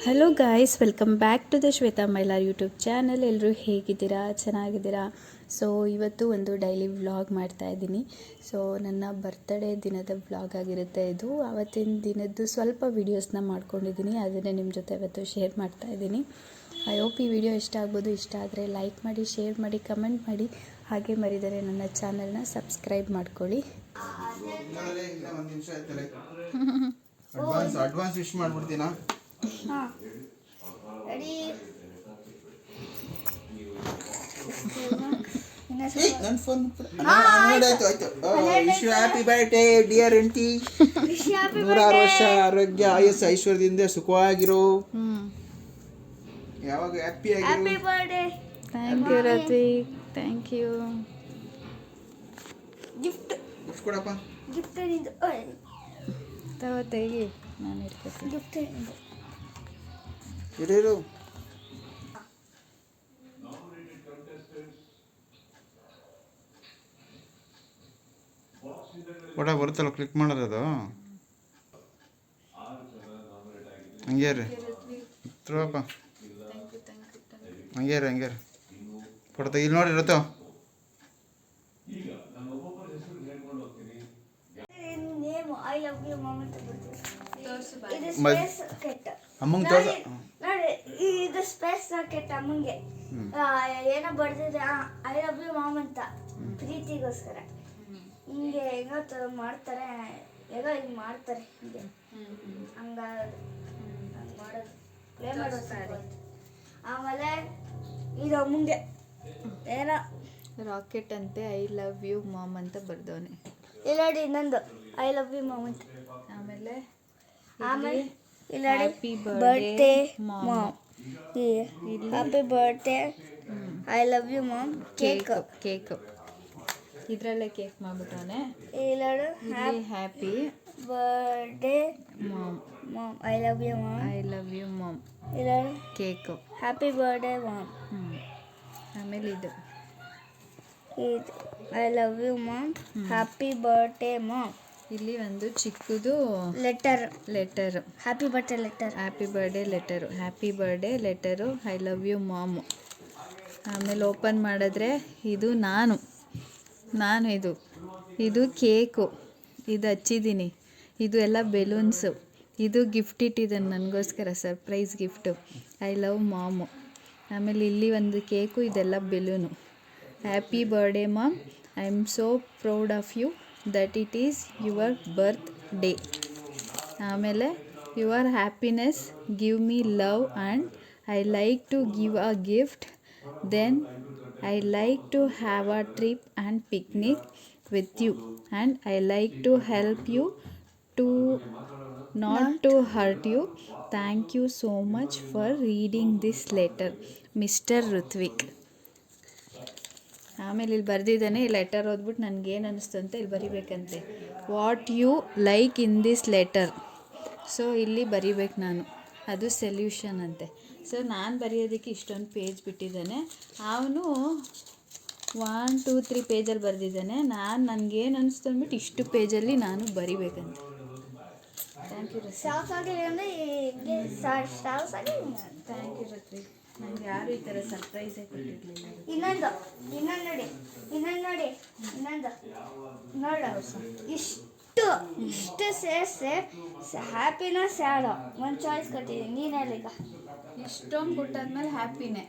Hello guys, welcome back to the Shweta Mylar YouTube channel. ಎಲ್ಲರೂ ಹೇಗಿದ್ದೀರಾ? ಚೆನ್ನಾಗಿದ್ದೀರಾ? ಸೊ ಇವತ್ತು ಒಂದು ಡೈಲಿ ವ್ಲಾಗ್ ಮಾಡ್ತಾ ಇದ್ದೀನಿ. ಸೊ ನನ್ನ ಬರ್ತ್ಡೇ ದಿನದ ವ್ಲಾಗ್ ಆಗಿರುತ್ತೆ ಇದು. ಆವತ್ತಿನ ದಿನದ್ದು ಸ್ವಲ್ಪ ವೀಡಿಯೋಸ್ನ ಮಾಡ್ಕೊಂಡಿದ್ದೀನಿ, ಅದನ್ನೇ ನಿಮ್ಮ ಜೊತೆ ಇವತ್ತು ಶೇರ್ ಮಾಡ್ತಾ ಇದ್ದೀನಿ. ಐ ಹೋಪ್ ಈ ವಿಡಿಯೋ ಇಷ್ಟ ಆಗ್ಬೋದು. ಇಷ್ಟ ಆದರೆ ಲೈಕ್ ಮಾಡಿ, ಶೇರ್ ಮಾಡಿ, ಕಮೆಂಟ್ ಮಾಡಿ, ಹಾಗೆ ಮರಿದರೆ ನನ್ನ ಚಾನಲ್ನ ಸಬ್ಸ್ಕ್ರೈಬ್ ಮಾಡ್ಕೊಳ್ಳಿ. ಅಡ್ವಾನ್ಸ್ ವಿಶ್ ಮಾಡ್ಬಿಡ್ತೀನಾ? ನನ್ನ ಫೋನ್ ಆಯ್ತು. Wish you happy birthday dear ಎಂಟಿ. 106 ವರ್ಷ ಆರೋಗ್ಯ ಆಯಸ್ಸು ಐಶ್ವರ್ಯದಿಂದ ಸುಖವಾಗಿರೋ. ಯಾವಾಗ ಹ್ಯಾಪಿ ಆಗಿರೋ. Thank you Ritvik, thank you. Gift ಕೊಡಪ್ಪ. ಗಿಫ್ಟ್ ತೆಗಿ, ನಾನು ಇಟ್ಕೊತೀನಿ. ಗಿಫ್ಟ್ ಇರು. ಫೋಟೋ ಬರುತ್ತಲ್ಲ, ಕ್ಲಿಕ್ ಮಾಡೋದು. ಹಂಗೆ ರೀ ಇತ್ರಪ್ಪ, ಹಂಗೆ ರೀ ಫೋಟೋ ತೆಗಿ. ನೋಡಿ ಇರುತ್ತೋ. ಅಮ್ಮಂಗೆ ತೋರ್ಸ. ನೋಡಿ, ಇದು ಸ್ಪೇಸ್ ರಾಕೆಟ್ ಅಮ್ಮಂಗೆ ಏನೋ ಬರ್ದಿದೆ, ಐ ಲವ್ ಯು ಮಾಮ್ ಅಂತ, ಪ್ರೀತಿಗೋಸ್ಕರ. ಹಿಂಗೆ ಹೆಂಗೋ ಮಾಡ್ತಾರೆ, ಹೇಗೋ ಹಿಂಗೆ ಮಾಡ್ತಾರೆ, ಹಿಂಗೆ ಹಂಗಾಗೋದು, ಹಂಗೆ ಮಾಡೋದು, ಪ್ಲೇ ಮಾಡೋದು. ಆಮೇಲೆ ಇದು ಅಮ್ಮಂಗೆ ಏನೋ ರಾಕೆಟ್ ಅಂತೆ, ಐ ಲವ್ ಯು ಮಾಮ್ ಅಂತ ಬರ್ದವನೆ. ಇಲ್ಲ ನೋಡಿ, ಇನ್ನೊಂದು ಐ ಲವ್ ಯು ಮಾಮ್ ಅಂತ. ಆಮೇಲೆ ಇಲ್ಲ ನೋಡಿ, birthday mom, happy birthday, I love you mom. Cake ಇದರಲ್ಲೇ ಕೇಕ್ ಮಾಡ್ಬಿಟ್ಟವನೆ. ಇಲ್ಲ ನೋಡು, happy birthday mom, I love you mom. I love you mom. ಇಲ್ಲ ಕೇಕ್, ಹ್ಯಾಪಿ ಬರ್ತ್ಡೇ ಮಾಮ್. ಆಮೇಲೆ ಇದು I love you mom, happy birthday mom. ಇಲ್ಲಿ ಒಂದು ಚಿಕ್ಕದು letter, happy birthday letter, happy birthday letter, I love you mom. ಆಮೇಲೆ open ಮಾಡಿದ್ರೆ ಇದು ನಾನು ಇದು ಕೇಕು, ಇದು ಹಚ್ಚಿದ್ದೀನಿ, ಇದು ಎಲ್ಲ ಬೆಲೂನ್ಸು, ಇದು ಗಿಫ್ಟ್ ಇಟ್ಟಿದ್ದಾನೆ ನನಗೋಸ್ಕರ, ಸರ್ಪ್ರೈಸ್ ಗಿಫ್ಟು, ಐ ಲವ್ ಮಾಮು. ಆಮೇಲೆ ಇಲ್ಲಿ ಒಂದು ಕೇಕು, ಇದೆಲ್ಲ balloon. Happy birthday mom, I am so proud of you that it is your birthday. ಆಮೇಲೆ your happiness give me love and I like to give a gift, then I like to have a trip and picnic with you, and I like to help you to not to hurt you. Thank you so much for reading this letter, Mr. Rutvik. ಆಮೇಲೆ ಇಲ್ಲಿ ಬರೆದಿದ್ದಾನೆ, ಈ letter ಓದ್ಬಿಟ್ಟು ನನಗೇನು ಅನ್ನಿಸ್ತು ಅಂತ ಇಲ್ಲಿ ಬರಿಬೇಕಂತೆ. What you like in this letter. So ಇಲ್ಲಿ ಬರಿಬೇಕು ನಾನು, ಅದು ಸೊಲ್ಯೂಷನ್ ಅಂತೆ. ಸೊ ನಾನು ಬರೆಯೋದಕ್ಕೆ ಇಷ್ಟೊಂದು ಪೇಜ್ ಬಿಟ್ಟಿದ್ದಾನೆ, ಅವನು 1 2 3 ಪೇಜಲ್ಲಿ ಬರೆದಿದ್ದಾನೆ. ನನಗೇನು ಅನ್ನಿಸ್ತು ಅಂದ್ಬಿಟ್ಟು ಇಷ್ಟು ಪೇಜಲ್ಲಿ ನಾನು ಬರಿಬೇಕಂತೆ. Thank you thank you Ritvi. ನನಗೆ ಯಾರು ಈ ಥರ ಸರ್ಪ್ರೈಸೇ ಕೊಟ್ಟಿರಲಿಲ್ಲ. ಇನ್ನೊಂದು ನೋಡಿ, ನೋಡು, ಇಷ್ಟು ಸೇರಿಸಿ ಹ್ಯಾಪಿನ ಸ್ಯಾಡೋ ಒಂದು ಚಾಯ್ಸ್ ಕೊಟ್ಟಿದ್ದೀನಿ. ನೀನು ಹೇಳೀಗ. ಇಷ್ಟೊಂದು ಕೊಟ್ಟಾದ್ಮೇಲೆ ಹ್ಯಾಪಿನೇ,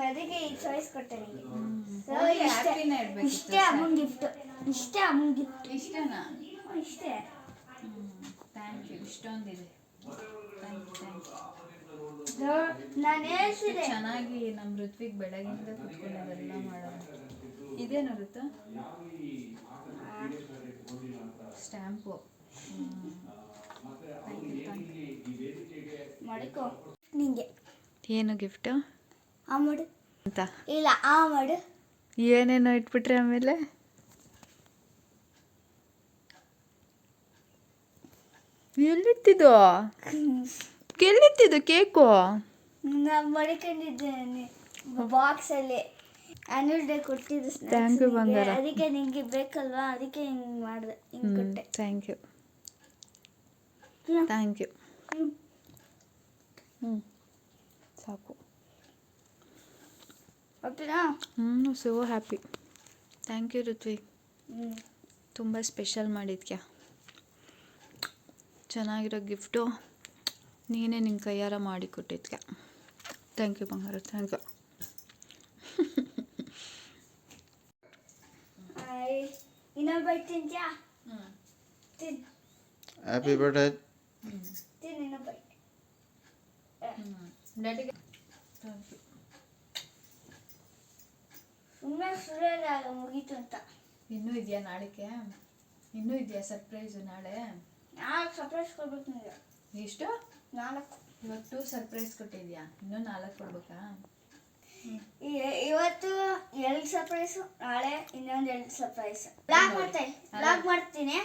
ಅದಕ್ಕೆ ಈ ಚಾಯ್ಸ್ ಕೊಟ್ಟೆ ನಿಮಗೆ. ಇಷ್ಟೇ ಅಮ್ಮನ ಗಿಫ್ಟ್, ಇಷ್ಟೇನಾ? ಇಷ್ಟೇ. Thank you. ಇಷ್ಟೊಂದಿದೆ. Thank you. ನಾನು ಹೇಳ್ತಿದ್ದೆ ಚೆನ್ನಾಗಿ ನಮ್ಮ ಋತ್ವಿಕ್ ಬೆಳಗಿಂದ ಕುತ್ಕೊಂಡೆಲ್ಲ ಮಾಡೋಣ. ಇದೇನು ಋತು? ಸ್ಟ್ಯಾಂಪು. ಮಾಡಿಕೋ ನಿಂಗೆ. ಏನು ಗಿಫ್ಟು? ಆ ಮಾಡು ಅಂತ ಇಲ್ಲ, ಆ ಮಾಡು. ಏನೇನೋ ಇಟ್ಬಿಟ್ರೆ ಆಮೇಲೆ ಎಲ್ಲಿತ್ತಿದ್ದು ಕೇಕು? ನಾನು ಮಡಿಕೊಂಡಿದ್ದೇನೆ ಬಾಕ್ಸಲ್ಲಿ. ಆನ್ಯುವಲ್ ಡೇ ಕೊಟ್ಟಿದ್ದು. ಥ್ಯಾಂಕ್ ಯು ಬಂಗಾರ. ಅದಕ್ಕೆ ನಿಂಗೆ ಬೇಕಲ್ವಾ, ಅದಕ್ಕೆ ಹಿಂಗೆ ಮಾಡಿದೆ, ಹಿಂಗೆ ಕೊಟ್ಟೆ. Thank you. ಹ್ಯಾಪಿನಾ? So happy. Thank you Ritvik, ತುಂಬ ಸ್ಪೆಷಲ್ ಮಾಡಿದ್ಯಾ. ಚೆನ್ನಾಗಿರೋ ಗಿಫ್ಟು ನೀನೇ ನಿನ್ನ ಕೈಯಾರ ಮಾಡಿ ಕೊಟ್ಟಿದ್ಯಾ. ಥ್ಯಾಂಕ್ ಯು ಬಂಗಾರ, ಥ್ಯಾಂಕ್ ಯು. ಇನ್ನೊಂದು ಬೈಟ್ ತಿಂತ್ಯಾ? ತಿನ್ ಹ್ಯಾಪಿ ಬರ್ಡೇ. ತಿನ್ ಇನ್ನೊಂದು ಬೈಟ್. ಡ್ಯಾಡಿಗೆ ಸುಮ್ಮನೆ ಸುಳ್ಳಲ್ಲ ಮುಗೀತು ಅಂತ. ಇನ್ನೂ ಇದೆಯಾ ನಾಳೆಗೆ? ಇನ್ನೂ ಇದೆಯಾ ಸರ್ಪ್ರೈಸು ನಾಳೆ? ನಾಲ್ಕು ಸರ್ಪ್ರೈಸ್ ಕೊಡ್ಬೇಕು ನಿಮಗೆ. ಎಷ್ಟು? 4. ಇವತ್ತು ಸರ್ಪ್ರೈಸ್ ಕೊಟ್ಟಿದ್ಯಾ, ಇನ್ನೂ 4 ಕೊಡ್ಬೇಕಾ? ಇವತ್ತು 2 ಸರ್ಪ್ರೈಸು, ನಾಳೆ ಇನ್ನೊಂದು 2 ಸರ್ಪ್ರೈಸ್. ಬ್ಲಾಗ್ ಮಾಡ್ತೀನಿ.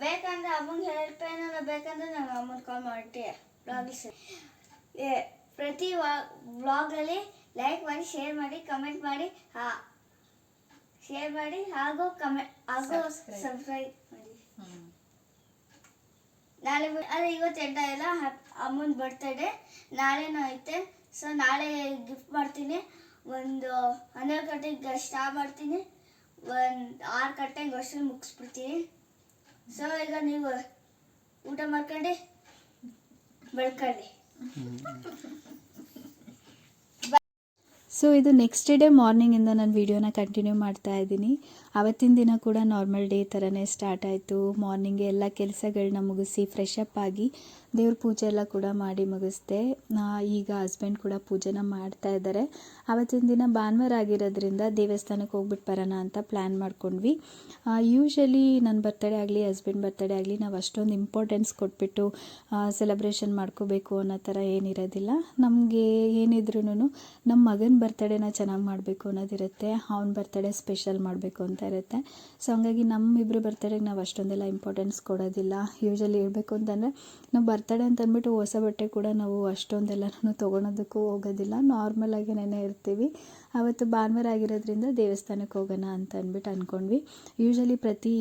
ಬೇಕಂದ್ರೆ ಅಮ್ಮಂಗೆ ಹೆಲ್ಪ್ ಏನಾರ ಬೇಕಂದ್ರೆ ನಾನು ಅಮ್ಮನ ಕಾಲ್ ಮಾಡ್ತೀನಿ. ಪ್ರತಿ ವ್ಲಾಗಲ್ಲಿ ಲೈಕ್ ಮಾಡಿ, ಶೇರ್ ಮಾಡಿ, ಕಮೆಂಟ್ ಮಾಡಿ, ಹಾಗೂ ಸಬ್ಸ್ಕ್ರೈಬ್ ಮಾಡಿ. ನಾಳೆ ಅದೇ ಇವತ್ತು ಎಂಟ ಇಲ್ಲ, ಅಮ್ಮನ ಬರ್ತಡೇ ನಾಳೆನೂ ಐತೆ. ಸೊ ನಾಳೆ ಗಿಫ್ಟ್ ಮಾಡ್ತೀನಿ. ಒಂದು 12 ಗಂಟೆಗೆ ಸ್ಟಾರ್ಟ್ ಮಾಡ್ತೀನಿ, ಒಂದು 6 ಗಂಟೆಗೆ ಅಷ್ಟರಲ್ಲಿ ಮುಗಿಸ್ಬಿಡ್ತೀನಿ. ಸೊ ಈಗ ನೀವು ಊಟ ಮಾಡ್ಕೊಂಡು ಬೆಳ್ಕೊಳ್ಳಿ. ಸೊ ಇದು ನೆಕ್ಸ್ಟ್ ಡೇ ಮಾರ್ನಿಂಗಿಂದ ನಾನು ವೀಡಿಯೋನ ಕಂಟಿನ್ಯೂ ಮಾಡ್ತಾ ಇದ್ದೀನಿ. ಆವತ್ತಿನ ದಿನ ಕೂಡ ನಾರ್ಮಲ್ ಡೇ ಥರನೇ ಸ್ಟಾರ್ಟ್ ಆಯಿತು. ಮಾರ್ನಿಂಗೆ ಎಲ್ಲ ಕೆಲಸಗಳನ್ನ ಮುಗಿಸಿ ಫ್ರೆಶ್ ಅಪ್ ಆಗಿ ದೇವ್ರ ಪೂಜೆ ಎಲ್ಲ ಕೂಡ ಮಾಡಿ ಮುಗಿಸ್ದೆ. ಈಗ ಹಸ್ಬೆಂಡ್ ಕೂಡ ಪೂಜೆನ ಮಾಡ್ತಾ ಇದ್ದಾರೆ. ಆವತ್ತಿನ ದಿನ ಭಾನುವಾರ ಆಗಿರೋದ್ರಿಂದ ದೇವಸ್ಥಾನಕ್ಕೆ ಹೋಗ್ಬಿಟ್ಟು ಬರೋಣ ಅಂತ ಪ್ಲ್ಯಾನ್ ಮಾಡ್ಕೊಂಡ್ವಿ. ಯೂಶ್ವಲಿ ನನ್ನ ಬರ್ತಡೇ ಆಗಲಿ ಹಸ್ಬೆಂಡ್ ಬರ್ತಡೇ ಆಗಲಿ ನಾವು ಅಷ್ಟೊಂದು ಇಂಪಾರ್ಟೆನ್ಸ್ ಕೊಟ್ಬಿಟ್ಟು ಸೆಲೆಬ್ರೇಷನ್ ಮಾಡ್ಕೋಬೇಕು ಅನ್ನೋ ಥರ ಏನಿರೋದಿಲ್ಲ. ನಮಗೆ ಏನಿದ್ರೂ ನಮ್ಮ ಮಗನ ಬರ್ತಡೇನ ಚೆನ್ನಾಗಿ ಮಾಡಬೇಕು ಅನ್ನೋದಿರುತ್ತೆ, ಅವನ ಬರ್ತಡೇ ಸ್ಪೆಷಲ್ ಮಾಡಬೇಕು ಅಂತ ಇರುತ್ತೆ. ಸೊ ಹಂಗಾಗಿ ನಮ್ಮಿಬ್ಬರು ಬರ್ತಡೇಗೆ ನಾವು ಅಷ್ಟೊಂದೆಲ್ಲ ಇಂಪಾರ್ಟೆನ್ಸ್ ಕೊಡೋದಿಲ್ಲ. ಯೂಶ್ವಲಿ ಹೇಳ್ಬೇಕು ಅಂತಂದರೆ ನಾವು ಬರ್ತಡೇ ಅಂತ ಅಂದ್ಬಿಟ್ಟು ಹೊಸ ಬಟ್ಟೆ ಕೂಡ ನಾವು ಅಷ್ಟೊಂದೆಲ್ಲನೂ ತೊಗೊಳೋದಕ್ಕೂ ಹೋಗೋದಿಲ್ಲ, ನಾರ್ಮಲ್ ಆಗೇನೇ ಇರ್ತೀವಿ. ಆವತ್ತು ಭಾನುವಾರ ಆಗಿರೋದ್ರಿಂದ ದೇವಸ್ಥಾನಕ್ಕೆ ಹೋಗೋಣ ಅಂತ ಅಂದ್ಬಿಟ್ಟು ಅಂದ್ಕೊಂಡ್ವಿ. ಯೂಶ್ವಲಿ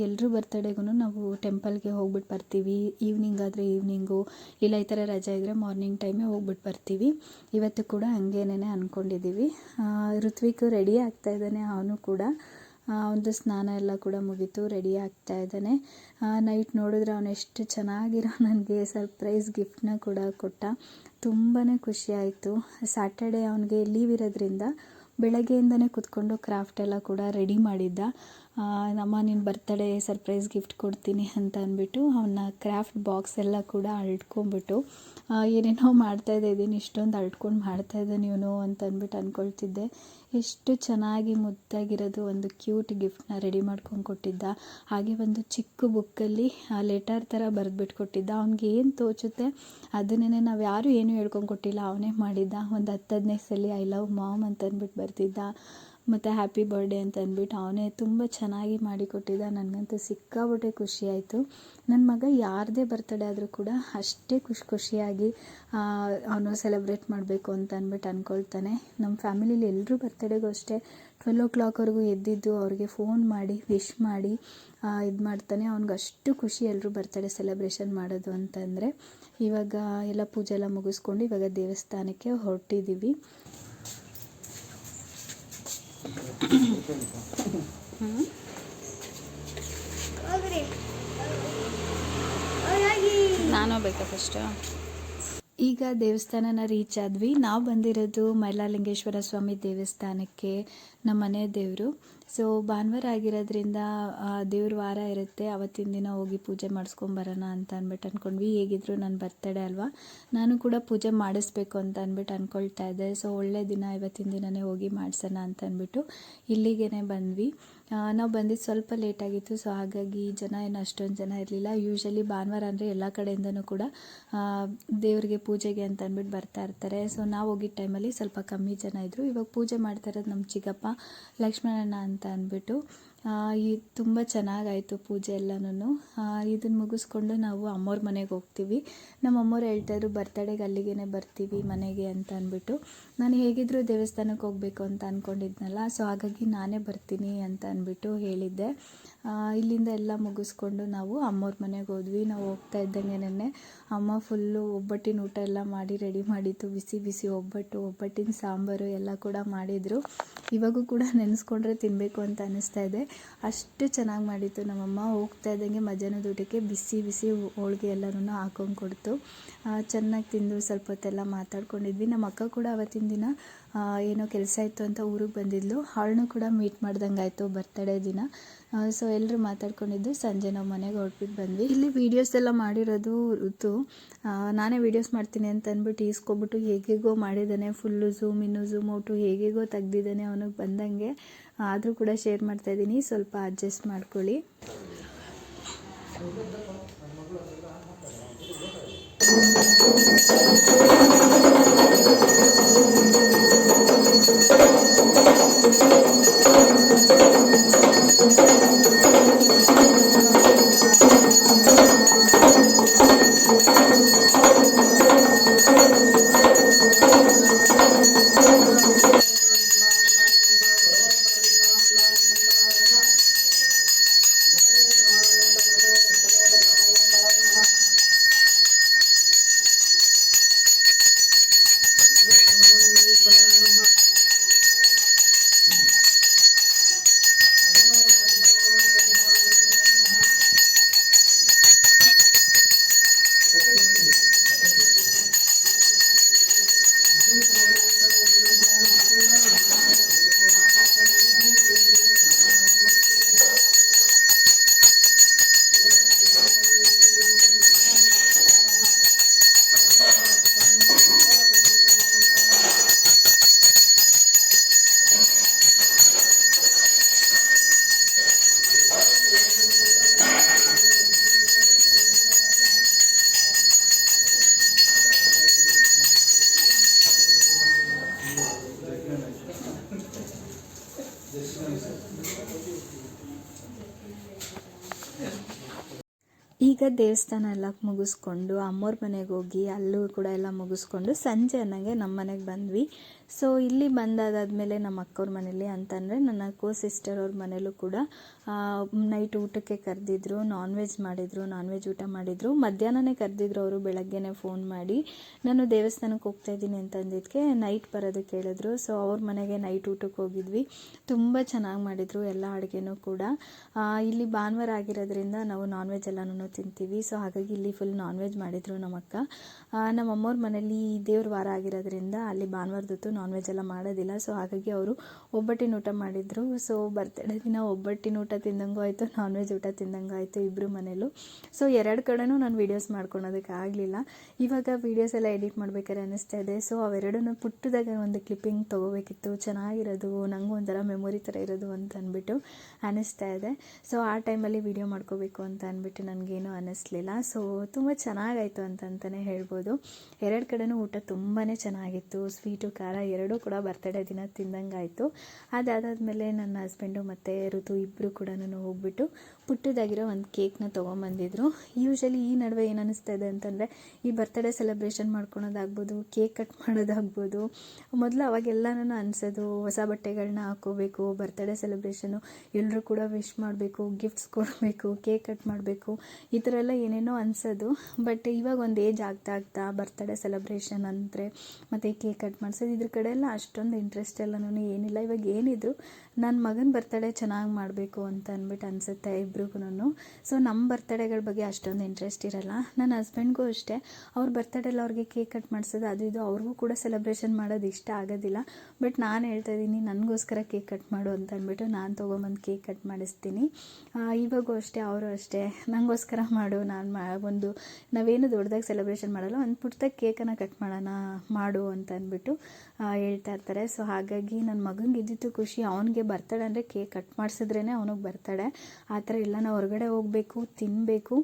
ಎಲ್ಲರೂ ಬರ್ತಡೇಗೂ ನಾವು ಟೆಂಪಲ್ಗೆ ಹೋಗ್ಬಿಟ್ಟು ಬರ್ತೀವಿ. ಈವ್ನಿಂಗ್ ಆದರೆ ಈವ್ನಿಂಗು, ಇಲ್ಲ ಈ ಥರ ರಜೆ ಇದ್ದರೆ ಮಾರ್ನಿಂಗ್ ಟೈಮೇ ಹೋಗ್ಬಿಟ್ಟು ಬರ್ತೀವಿ. ಇವತ್ತು ಕೂಡ ಹಂಗೇನೇ ಅಂದ್ಕೊಂಡಿದ್ದೀವಿ. ಋತ್ವಿಕ್ ರೆಡಿ ಆಗ್ತಾ ಇದ್ದಾನೆ, ಅವನು ಕೂಡ ಒಂದು ಸ್ನಾನ ಎಲ್ಲ ಕೂಡ ಮುಗೀತು, ರೆಡಿ ಆಗ್ತಾ ಇದ್ದಾನೆ. ನೈಟ್ ನೋಡಿದ್ರೆ ಅವನು ಎಷ್ಟು ಚೆನ್ನಾಗಿರೋ ನನಗೆ ಸರ್ಪ್ರೈಸ್ ಗಿಫ್ಟನ್ನ ಕೂಡ ಕೊಟ್ಟ. ತುಂಬಾ ಖುಷಿ ಆಯಿತು. ಸ್ಯಾಟರ್ಡೇ ಅವನಿಗೆ ಲೀವ್ ಇರೋದ್ರಿಂದ ಬೆಳಗ್ಗೆಯಿಂದನೇ ಕೂತ್ಕೊಂಡು ಕ್ರಾಫ್ಟ್ ಎಲ್ಲ ಕೂಡ ರೆಡಿ ಮಾಡಿದ್ದ. ನಮ್ಮ ನಿನ್ನ ಬರ್ತಡೇ ಸರ್ಪ್ರೈಸ್ ಗಿಫ್ಟ್ ಕೊಡ್ತೀನಿ ಅಂತ ಅಂದ್ಬಿಟ್ಟು ಅವನ್ನ ಕ್ರಾಫ್ಟ್ ಬಾಕ್ಸ್ ಎಲ್ಲ ಕೂಡ ಅಳ್ಕೊಂಬಿಟ್ಟು ಏನೇನೋ ಮಾಡ್ತಾಯಿದ್ದೆ, ಇದೀನಿ ಇಷ್ಟೊಂದು ಅಳ್ಕೊಂಡು ಮಾಡ್ತಾಯಿದ್ದಾನೆ ಇವನು ಅಂತ ಅಂದ್ಬಿಟ್ಟು ಅಂದ್ಕೊಳ್ತಿದ್ದೆ. ಎಷ್ಟು ಚೆನ್ನಾಗಿ ಮುದ್ದಾಗಿರೋದು ಒಂದು ಕ್ಯೂಟ್ ಗಿಫ್ಟನ್ನ ರೆಡಿ ಮಾಡ್ಕೊಂಡು ಕೊಟ್ಟಿದ್ದ. ಹಾಗೆ ಒಂದು ಚಿಕ್ಕ ಬುಕ್ಕಲ್ಲಿ ಲೆಟರ್ ಥರ ಬರೆದ್ಬಿಟ್ಟು ಕೊಟ್ಟಿದ್ದ. ಅವ್ನಿಗೆ ಏನು ತೋಚುತ್ತೆ ಅದನ್ನೇ, ನಾವು ಯಾರೂ ಏನೂ ಹೇಳ್ಕೊಂಡು ಕೊಟ್ಟಿಲ್ಲ, ಅವನೇ ಮಾಡಿದ್ದ. ಒಂದು 10-15 ಸಲ ಐ ಲವ್ ಮಾಮ್ ಅಂತ ಅಂದ್ಬಿಟ್ಟು ಬರ್ತಿದ್ದ, ಮತ್ತು ಹ್ಯಾಪಿ ಬರ್ಡೇ ಅಂತ ಅಂದ್ಬಿಟ್ಟು ಅವನೇ ತುಂಬ ಚೆನ್ನಾಗಿ ಮಾಡಿಕೊಟ್ಟಿದ್ದ. ನನಗಂತೂ ಸಿಕ್ಕಾಬಿಟ್ಟೆ ಖುಷಿ ಆಯಿತು. ನನ್ನ ಮಗ ಯಾರದೇ ಬರ್ತಡೇ ಆದರೂ ಕೂಡ ಅಷ್ಟೇ ಖುಷಿಯಾಗಿ ಅವನು ಸೆಲೆಬ್ರೇಟ್ ಮಾಡಬೇಕು ಅಂತ ಅಂದ್ಬಿಟ್ಟು ಅಂದ್ಕೊಳ್ತಾನೆ. ನಮ್ಮ ಫ್ಯಾಮಿಲಿಲಿ ಎಲ್ಲರೂ ಬರ್ತಡೇಗೂ ಅಷ್ಟೇ 12 o'clockವರೆಗೂ ಎದ್ದಿದ್ದು ಅವ್ರಿಗೆ ಫೋನ್ ಮಾಡಿ ವಿಶ್ ಮಾಡಿ ಇದು ಮಾಡ್ತಾನೆ. ಅವ್ನಿಗೆ ಅಷ್ಟು ಖುಷಿ ಎಲ್ಲರೂ ಬರ್ತಡೇ ಸೆಲೆಬ್ರೇಷನ್ ಮಾಡೋದು ಅಂತಂದರೆ. ಇವಾಗ ಎಲ್ಲ ಪೂಜೆ ಎಲ್ಲ ಮುಗಿಸ್ಕೊಂಡು ಇವಾಗ ದೇವಸ್ಥಾನಕ್ಕೆ ಹೊರಟಿದ್ದೀವಿ. ನಾನು ಬೇಕಾ ಫಸ್ಟು. ಈಗ ದೇವಸ್ಥಾನನ ರೀಚ್ ಆದ್ವಿ. ನಾವು ಬಂದಿರೋದು ಮೈಲಾರಲಿಂಗೇಶ್ವರ ಸ್ವಾಮಿ ದೇವಸ್ಥಾನಕ್ಕೆ, ನಮ್ಮ ಮನೆ ದೇವರು. ಸೊ ಭಾನುವಾರ ಆಗಿರೋದ್ರಿಂದ ದೇವ್ರ ವಾರ ಇರುತ್ತೆ, ಅವತ್ತಿನ ದಿನ ಹೋಗಿ ಪೂಜೆ ಮಾಡಿಸ್ಕೊಂಬರೋಣ ಅಂತ ಅಂದ್ಬಿಟ್ಟು ಅಂದ್ಕೊಂಡ್ವಿ. ಹೇಗಿದ್ರು ನನ್ನ ಬರ್ತಡೇ ಅಲ್ವಾ, ನಾನು ಕೂಡ ಪೂಜೆ ಮಾಡಿಸ್ಬೇಕು ಅಂತ ಅಂದ್ಬಿಟ್ಟು ಅಂದ್ಕೊಳ್ತಾ ಇದ್ದೆ. ಸೊ ಒಳ್ಳೆ ದಿನ ಇವತ್ತಿನ ದಿನವೇ ಹೋಗಿ ಮಾಡಿಸೋಣ ಅಂತ ಅಂದ್ಬಿಟ್ಟು ಇಲ್ಲಿಗೇ ಬಂದ್ವಿ. ನಾವು ಬಂದಿದ್ದು ಸ್ವಲ್ಪ ಲೇಟಾಗಿತ್ತು. ಸೊ ಹಾಗಾಗಿ ಜನ ಏನು ಅಷ್ಟೊಂದು ಜನ ಇರಲಿಲ್ಲ. ಯೂಶ್ವಲಿ ಭಾನುವಾರ ಅಂದರೆ ಎಲ್ಲ ಕಡೆಯಿಂದನೂ ಕೂಡ ದೇವರಿಗೆ ಪೂಜೆಗೆ ಅಂತ ಅಂದ್ಬಿಟ್ಟು ಬರ್ತಾ ಇರ್ತಾರೆ. ಸೊ ನಾವು ಹೋಗಿದ್ದ ಟೈಮಲ್ಲಿ ಸ್ವಲ್ಪ ಕಮ್ಮಿ ಜನ ಇದ್ದರು. ಇವಾಗ ಪೂಜೆ ಮಾಡ್ತಾ ಇರೋದು ನಮ್ಮ ಚಿಕ್ಕಪ್ಪ ಲಕ್ಷ್ಮಣಣ್ಣ ಅಂತ ಅಂದ್ಬಿಟ್ಟು. ತುಂಬ ಚೆನ್ನಾಗಾಯಿತು ಪೂಜೆ ಎಲ್ಲನೂ. ಇದನ್ನು ಮುಗಿಸ್ಕೊಂಡು ನಾವು ಅಮ್ಮೋರ ಮನೆಗೆ ಹೋಗ್ತೀವಿ. ನಮ್ಮ ಅಮ್ಮೋರು ಹೇಳ್ತಾಯಿದ್ರು ಬರ್ತಡೇಗೆ ಅಲ್ಲಿಗೆ ಬರ್ತೀವಿ ಮನೆಗೆ ಅಂತ ಅಂದ್ಬಿಟ್ಟು. ನಾನು ಹೇಗಿದ್ದರೂ ದೇವಸ್ಥಾನಕ್ಕೆ ಹೋಗಬೇಕು ಅಂತ ಅಂದ್ಕೊಂಡಿದ್ನಲ್ಲ, ಸೊ ಹಾಗಾಗಿ ನಾನೇ ಬರ್ತೀನಿ ಅಂತ ಅಂದ್ಬಿಟ್ಟು ಹೇಳಿದ್ದೆ. ಇಲ್ಲಿಂದ ಎಲ್ಲ ಮುಗಿಸ್ಕೊಂಡು ನಾವು ಅಮ್ಮೋರ ಮನೆಗೆ ಹೋದ್ವಿ. ನಾವು ಹೋಗ್ತಾ ಇದ್ದಂಗೆ ಅಮ್ಮ ಫುಲ್ಲು ಒಬ್ಬಟ್ಟಿನ ಊಟ ಎಲ್ಲ ಮಾಡಿ ರೆಡಿ ಮಾಡಿತ್ತು. ಬಿಸಿ ಬಿಸಿ ಒಬ್ಬಟ್ಟಿನ ಸಾಂಬಾರು ಎಲ್ಲ ಕೂಡ ಮಾಡಿದರು. ಇವಾಗೂ ಕೂಡ ನೆನೆಸ್ಕೊಂಡ್ರೆ ತಿನ್ನಬೇಕು ಅಂತ ಅನ್ನಿಸ್ತಾ ಇದೆ, ಅಷ್ಟು ಚೆನ್ನಾಗಿ ಮಾಡಿತ್ತು ನಮ್ಮಮ್ಮ. ಹೋಗ್ತಾ ಇದ್ದಂಗೆ ಮಧ್ಯಾಹ್ನದ ಊಟಕ್ಕೆ ಬಿಸಿ ಬಿಸಿ ಹೋಳಿಗೆ ಎಲ್ಲನೂ ಹಾಕೊಂಡು ಕೊಡ್ತು. ಚೆನ್ನಾಗಿ ತಿಂದು ಸ್ವಲ್ಪ ಹೊತ್ತೆಲ್ಲ ಮಾತಾಡ್ಕೊಂಡಿದ್ವಿ. ನಮ್ಮ ಅಕ್ಕ ಕೂಡ ಅವತ್ತಿನ ದಿನ ಏನೋ ಕೆಲಸ ಇತ್ತು ಅಂತ ಊರಿಗೆ ಬಂದಿದ್ಲು. ಅವಳನ್ನೂ ಕೂಡ ಮೀಟ್ ಮಾಡ್ದಂಗೆ ಆಯಿತು ಬರ್ತಡೇ ದಿನ. ಸೊ ಎಲ್ಲರೂ ಮಾತಾಡ್ಕೊಂಡಿದ್ದು ಸಂಜೆ ನಾವು ಮನೆಗೆ ಹೊರಟ್ಬಿಟ್ಟು ಬಂದ್ವಿ. ಇಲ್ಲಿ ವೀಡಿಯೋಸ್ ಎಲ್ಲ ಮಾಡಿರೋದು ಋತು. ನಾನೇ ವೀಡಿಯೋಸ್ ಮಾಡ್ತೀನಿ ಅಂತ ಅಂದ್ಬಿಟ್ಟು ಈಸ್ಕೊಬಿಟ್ಟು ಹೇಗೇಗೋ ಮಾಡಿದ್ದಾನೆ. ಫುಲ್ಲು ಝೂಮ್ ಇನ್ನು ಝೂಮ್ ಔಟು ಹೇಗೇಗೋ ತೆಗ್ದಿದ್ದಾನೆ ಅವನಿಗೆ ಬಂದಂಗೆ. ಆದರೂ ಕೂಡ ಶೇರ್ ಮಾಡ್ತಾಯಿದ್ದೀನಿ, ಸ್ವಲ್ಪ ಅಡ್ಜಸ್ಟ್ ಮಾಡ್ಕೊಳ್ಳಿ. ಈಗ ದೇವಸ್ಥಾನ ಎಲ್ಲ ಮುಗಿಸ್ಕೊಂಡು ಅಮ್ಮೋರ ಮನೆಗೆ ಹೋಗಿ ಅಲ್ಲೂ ಕೂಡ ಎಲ್ಲ ಮುಗಿಸ್ಕೊಂಡು ಸಂಜೆ ಅನ್ನಂಗೆ ನಮ್ಮ ಮನೆಗೆ ಬಂದ್ವಿ. ಸೊ ಇಲ್ಲಿ ಬಂದಾದ್ಮೇಲೆ ನಮ್ಮ ಅಕ್ಕವ್ರ ಮನೇಲಿ ಅಂತಂದರೆ ನನ್ನ ಸಿಸ್ಟರ್ ಅವ್ರ ಮನೇಲೂ ಕೂಡ ನೈಟ್ ಊಟಕ್ಕೆ ಕರೆದಿದ್ರು. ನಾನ್ ವೆಜ್ ಊಟ ಮಾಡಿದರು. ಮಧ್ಯಾಹ್ನನೇ ಕರೆದಿದ್ರು ಅವರು, ಬೆಳಗ್ಗೆನೇ ಫೋನ್ ಮಾಡಿ. ನಾನು ದೇವಸ್ಥಾನಕ್ಕೆ ಹೋಗ್ತಾ ಇದ್ದೀನಿ ಅಂತಂದಿದ್ದಕ್ಕೆ ನೈಟ್ ಬರೋದಕ್ಕೆ ಹೇಳಿದ್ರು. ಸೊ ಅವ್ರ ಮನೆಗೆ ನೈಟ್ ಊಟಕ್ಕೆ ಹೋಗಿದ್ವಿ. ತುಂಬ ಚೆನ್ನಾಗಿ ಮಾಡಿದರು ಎಲ್ಲ ಅಡುಗೆನೂ ಕೂಡ. ಇಲ್ಲಿ ಭಾನುವಾರ ಆಗಿರೋದ್ರಿಂದ ನಾವು ನಾನ್ ವೆಜ್ ಎಲ್ಲನೂ ತಿಂತೀವಿ. ಸೊ ಹಾಗಾಗಿ ಇಲ್ಲಿ ಫುಲ್ ನಾನ್ ವೆಜ್ ಮಾಡಿದರು ನಮ್ಮಕ್ಕ. ನಮ್ಮ ಅಮ್ಮವ್ರ ಮನೇಲಿ ದೇವ್ರ ವಾರ ಆಗಿರೋದ್ರಿಂದ ಅಲ್ಲಿ ಭಾನುವಾರದೊತ್ತು ನಾನ್ ವೆಜ್ ಎಲ್ಲ ಮಾಡೋದಿಲ್ಲ. ಸೊ ಹಾಗಾಗಿ ಅವರು ಒಬ್ಬಟ್ಟಿನ ಊಟ ಮಾಡಿದರು. ಸೊ ಬರ್ತಡೇ ದಿನ ಒಬ್ಬಟ್ಟಿನ ಊಟ ತಿಂದಂಗೂ ಆಯಿತು, ನಾನ್ ವೆಜ್ ಊಟ ತಿಂದಂಗೂ ಆಯಿತು ಇಬ್ಬರು ಮನೇಲೂ. ಸೊ ಎರಡು ಕಡೆನೂ ನಾನು ವೀಡಿಯೋಸ್ ಮಾಡ್ಕೊಳೋದಕ್ಕೆ ಆಗಲಿಲ್ಲ. ಇವಾಗ ವೀಡಿಯೋಸ್ ಎಲ್ಲ ಎಡಿಟ್ ಮಾಡ್ಬೇಕಾದ್ರೆ ಅನ್ನಿಸ್ತಾ ಇದೆ. ಸೊ ಅವೆರಡನ್ನೂ ಪುಟ್ಟದಾಗ ಒಂದು ಕ್ಲಿಪ್ಪಿಂಗ್ ತೊಗೋಬೇಕಿತ್ತು, ಚೆನ್ನಾಗಿರೋದು, ನನಗೂ ಒಂಥರ ಮೆಮೊರಿ ಥರ ಇರೋದು ಅಂತ ಅಂದ್ಬಿಟ್ಟು ಅನ್ನಿಸ್ತಾ ಇದೆ. ಸೊ ಆ ಟೈಮಲ್ಲಿ ವೀಡಿಯೋ ಮಾಡ್ಕೋಬೇಕು ಅಂತ ಅಂದ್ಬಿಟ್ಟು ನನಗೇನು ಅನ್ನಿಸ್ಲಿಲ್ಲ. ಸೊ ತುಂಬ ಚೆನ್ನಾಗಾಯಿತು ಅಂತಲೇ ಹೇಳ್ಬೋದು. ಎರಡು ಕಡೆನೂ ಊಟ ತುಂಬಾ ಚೆನ್ನಾಗಿತ್ತು. ಸ್ವೀಟು ಖಾರ ಎರಡೂ ಕೂಡ ಬರ್ತಡೇ ದಿನ ತಿಂದಂಗಾಯಿತು. ಅದಾದಮೇಲೆ ನನ್ನ ಹಸ್ಬೆಂಡು ಮತ್ತು ಋತು ಇಬ್ಬರು ಕೂಡ ಹೋಗ್ಬಿಟ್ಟು ಪುಟ್ಟದಾಗಿರೋ ಒಂದು ಕೇಕ್ನ ತೊಗೊಂಬಂದಿದ್ರು. ಯೂಶಲಿ ಈ ನಡುವೆ ಏನು ಅನ್ನಿಸ್ತಾ ಇದೆ ಅಂತಂದರೆ ಈ ಬರ್ತಡೇ ಸೆಲೆಬ್ರೇಷನ್ ಮಾಡ್ಕೊಳೋದಾಗ್ಬೋದು, ಕೇಕ್ ಕಟ್ ಮಾಡೋದಾಗ್ಬೋದು, ಮೊದಲು ಅವಾಗೆಲ್ಲನೂ ಅನಿಸೋದು ಹೊಸ ಬಟ್ಟೆಗಳನ್ನ ಹಾಕೋಬೇಕು, ಬರ್ತಡೇ ಸೆಲೆಬ್ರೇಷನು ಎಲ್ಲರೂ ಕೂಡ ವಿಶ್ ಮಾಡಬೇಕು, ಗಿಫ್ಟ್ಸ್ ಕೊಡಬೇಕು, ಕೇಕ್ ಕಟ್ ಮಾಡಬೇಕು, ಈ ಥರ ಎಲ್ಲ ಏನೇನೋ ಅನಿಸೋದು. ಬಟ್ ಇವಾಗ ಒಂದು ಏಜ್ ಆಗ್ತಾ ಬರ್ತಡೇ ಸೆಲೆಬ್ರೇಷನ್ ಅಂದರೆ ಮತ್ತು ಕೇಕ್ ಕಟ್ ಮಾಡಿಸೋದು ಇದ್ರ ಕಡೆ ಎಲ್ಲ ಅಷ್ಟೊಂದು ಇಂಟ್ರೆಸ್ಟ್ ಎಲ್ಲನೂ ಏನಿಲ್ಲ. ಇವಾಗ ಏನಿದ್ರು ನನ್ನ ಮಗನ ಬರ್ತಡೇ ಚೆನ್ನಾಗಿ ಮಾಡಬೇಕು ಅಂತ ಅಂದ್ಬಿಟ್ಟು ಅನಿಸುತ್ತೆ ಇಬ್ರಿಗೂ. ಸೊ ನಮ್ಮ ಬರ್ತಡೇಗಳ ಬಗ್ಗೆ ಅಷ್ಟೊಂದು ಇಂಟ್ರೆಸ್ಟ್ ಇರಲ್ಲ. ನನ್ನ ಹಸ್ಬೆಂಡ್ಗೂ ಅಷ್ಟೇ, ಅವ್ರ ಬರ್ತಡೇಲಿ ಅವ್ರಿಗೆ ಕೇಕ್ ಕಟ್ ಮಾಡಿಸೋದು ಅದು ಇದು ಅವ್ರಿಗೂ ಕೂಡ ಸೆಲೆಬ್ರೇಷನ್ ಮಾಡೋದು ಇಷ್ಟ ಆಗೋದಿಲ್ಲ. ಬಟ್ ನಾನು ಹೇಳ್ತಾ ಇದ್ದೀನಿ ನನಗೋಸ್ಕರ ಕೇಕ್ ಕಟ್ ಮಾಡು ಅಂತ ಅಂದ್ಬಿಟ್ಟು ನಾನು ತೊಗೊಂಬಂದು ಕೇಕ್ ಕಟ್ ಮಾಡಿಸ್ತೀನಿ. ಇವಾಗೂ ಅಷ್ಟೇ ಅವರು ಅಷ್ಟೇ ನನಗೋಸ್ಕರ ಮಾಡು, ನಾವೇನು ದೊಡ್ಡದಾಗಿ ಸೆಲೆಬ್ರೇಷನ್ ಮಾಡಲ್ಲ, ಒಂದು ಪುಟ್ಟದಾಗಿ ಕೇಕನ್ನು ಕಟ್ ಮಾಡು ಅಂತ ಅಂದ್ಬಿಟ್ಟು ಹೇಳ್ತಾ ಇರ್ತಾರೆ. ಸೊ ಹಾಗಾಗಿ ನನ್ನ ಮಗನಿಗೆ ಇದ್ದಿದ್ದು ಖುಷಿ, ಅವನಿಗೆ ಬರ್ತಡೇ ಅಂದರೆ ಕೇಕ್ ಕಟ್ ಮಾಡಿಸಿದ್ರೇ ಅವನಿಗೆ ಬರ್ತಡೇ, ಆ ಥರ ಇಲ್ಲ, ನಾವು ಹೊರಗಡೆ ಹೋಗಬೇಕು, ತಿನ್ನಬೇಕು,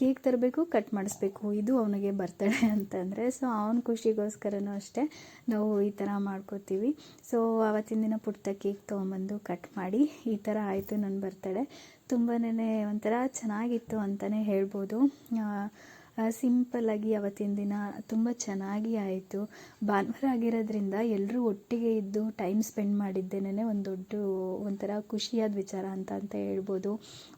ಕೇಕ್ ತರಬೇಕು, ಕಟ್ ಮಾಡಿಸ್ಬೇಕು, ಇದು ಅವನಿಗೆ ಬರ್ತಡೇ ಅಂತಂದರೆ. ಸೊ ಅವನ ಖುಷಿಗೋಸ್ಕರನೂ ಅಷ್ಟೇ ನಾವು ಈ ಥರ ಮಾಡ್ಕೋತೀವಿ. ಸೊ ಆವತ್ತಿನ ದಿನ ಪುಟ್ಟ ಕೇಕ್ ತೊಗೊಂಬಂದು ಕಟ್ ಮಾಡಿ ಈ ಥರ ಆಯಿತು ನನ್ನ ಬರ್ತಡೇ. ತುಂಬಾ ಒಂಥರ ಚೆನ್ನಾಗಿತ್ತು ಅಂತಲೇ ಹೇಳ್ಬೋದು. ಸಿಂಪಲ್ಲಾಗಿ ಅವತ್ತಿನ ದಿನ ತುಂಬ ಚೆನ್ನಾಗಿ ಆಯಿತು. ಭಾನುವಾರ ಆಗಿರೋದ್ರಿಂದ ಎಲ್ಲರೂ ಒಟ್ಟಿಗೆ ಇದ್ದು ಟೈಮ್ ಸ್ಪೆಂಡ್ ಮಾಡಿದ್ದೇನೆ ಒಂದು ಒಂಥರ ಖುಷಿಯಾದ ವಿಚಾರ ಅಂತ ಹೇಳ್ಬೋದು.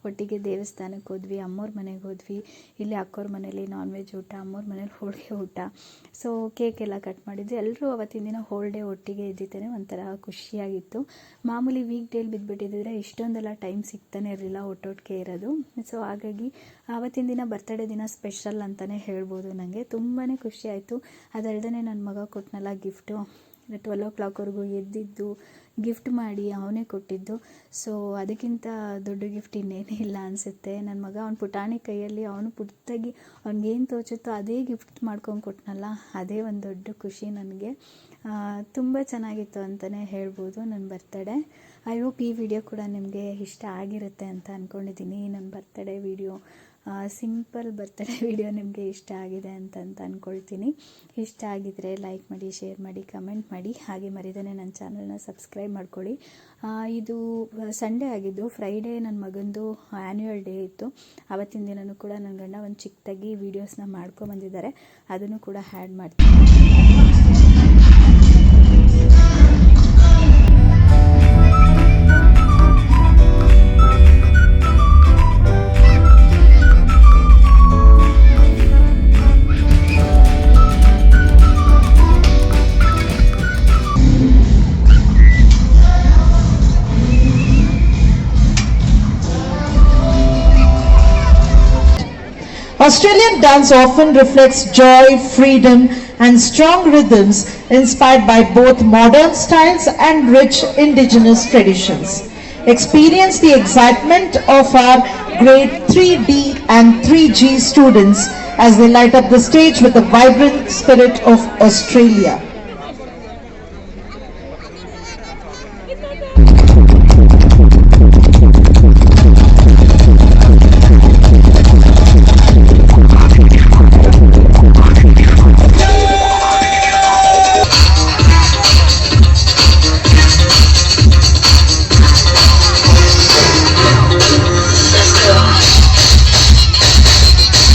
ಒಟ್ಟಿಗೆ ದೇವಸ್ಥಾನಕ್ಕೆ ಹೋದ್ವಿ, ಅಮ್ಮವ್ರ ಮನೆಗೆ ಹೋದ್ವಿ, ಇಲ್ಲಿ ಅಕ್ಕೋರ ಮನೇಲಿ ನಾನ್ ವೆಜ್ ಊಟ, ಅಮ್ಮವ್ರ ಮನೇಲಿ ಹೋಳಿಗೆ ಊಟ. ಸೊ ಕೇಕ್ ಎಲ್ಲ ಕಟ್ ಮಾಡಿದ್ವಿ. ಎಲ್ಲರೂ ಅವತ್ತಿನ ದಿನ ಹೋಲ್ ಡೇ ಒಟ್ಟಿಗೆ ಇದ್ದಿದ್ದೇನೆ ಒಂಥರ ಖುಷಿಯಾಗಿತ್ತು. ಮಾಮೂಲಿ ವೀಕ್ ಡೇಲಿ ಬಿದ್ದುಬಿಟ್ಟಿದ್ರೆ ಇಷ್ಟೊಂದೆಲ್ಲ ಟೈಮ್ ಸಿಗ್ತಾನೆ ಇರಲಿಲ್ಲ ಒಟ್ಟೊಟ್ಟಿಗೆ ಇರೋದು. ಸೊ ಹಾಗಾಗಿ ಆವತ್ತಿನ ದಿನ ಬರ್ತಡೇ ದಿನ ಸ್ಪೆಷಲ್ ಅಂತಲೇ ಹೇಳ್ಬೋದು. ನನಗೆ ತುಂಬಾ ಖುಷಿ ಆಯಿತು. ಅದಲ್ಲದೆ ನನ್ನ ಮಗ ಕೊಟ್ಟನಲ್ಲ ಗಿಫ್ಟು, 12 o'clockವರೆಗೂ ಎದ್ದಿದ್ದು ಗಿಫ್ಟ್ ಮಾಡಿ ಅವನೇ ಕೊಟ್ಟಿದ್ದು. ಸೊ ಅದಕ್ಕಿಂತ ದೊಡ್ಡ ಗಿಫ್ಟ್ ಇನ್ನೇನೇ ಇಲ್ಲ ಅನಿಸುತ್ತೆ. ನನ್ನ ಮಗ ಅವ್ನ ಪುಟಾಣಿ ಕೈಯಲ್ಲಿ ಅವನು ಪುಟ್ಟಾಗಿ ಅವ್ನಿಗೇನು ತೋಚುತ್ತೋ ಅದೇ ಗಿಫ್ಟ್ ಮಾಡ್ಕೊಂಡು ಕೊಟ್ಟನಲ್ಲ, ಅದೇ ಒಂದು ದೊಡ್ಡ ಖುಷಿ ನನಗೆ. ತುಂಬ ಚೆನ್ನಾಗಿತ್ತು ಅಂತಲೇ ಹೇಳ್ಬೋದು ನನ್ನ ಬರ್ತಡೇ. ಐ ಹೋಪ್ ಈ ವಿಡಿಯೋ ಕೂಡ ನಿಮಗೆ ಇಷ್ಟ ಆಗಿರುತ್ತೆ ಅಂತ ಅಂದ್ಕೊಂಡಿದ್ದೀನಿ. ನನ್ನ birthday video, simple birthday video ನಿಮಗೆ ಇಷ್ಟ ಆಗಿದೆ ಅಂತ ಅಂದ್ಕೊಳ್ತೀನಿ. ಇಷ್ಟ ಆಗಿದರೆ ಲೈಕ್ ಮಾಡಿ, ಶೇರ್ ಮಾಡಿ, ಕಮೆಂಟ್ ಮಾಡಿ. ಹಾಗೆ ಮರಿದೇನೆ ನನ್ನ ಚಾನಲ್ನ ಸಬ್ಸ್ಕ್ರೈಬ್ ಮಾಡ್ಕೊಳ್ಳಿ. ಇದು ಸಂಡೇ ಆಗಿದ್ದು, ಫ್ರೈಡೇ ನನ್ನ ಮಗಂದು ಆ್ಯನ್ಯುವಲ್ ಡೇ ಇತ್ತು. ಆವತ್ತಿನ ದಿನವೂ ಕೂಡ ನನ್ನ ಗಂಡ ಒಂದು ಚಿಕ್ಕದಾಗಿ ವೀಡಿಯೋಸ್ನ ಮಾಡ್ಕೊಂಬಂದಿದ್ದಾರೆ, ಅದನ್ನು ಕೂಡ ಆ್ಯಡ್ ಮಾಡ್ತೀನಿ. Australian dance often reflects joy, freedom and strong rhythms inspired by both modern styles and rich indigenous traditions. Experience the excitement of our grade 3D and 3G students as they light up the stage with the vibrant spirit of Australia.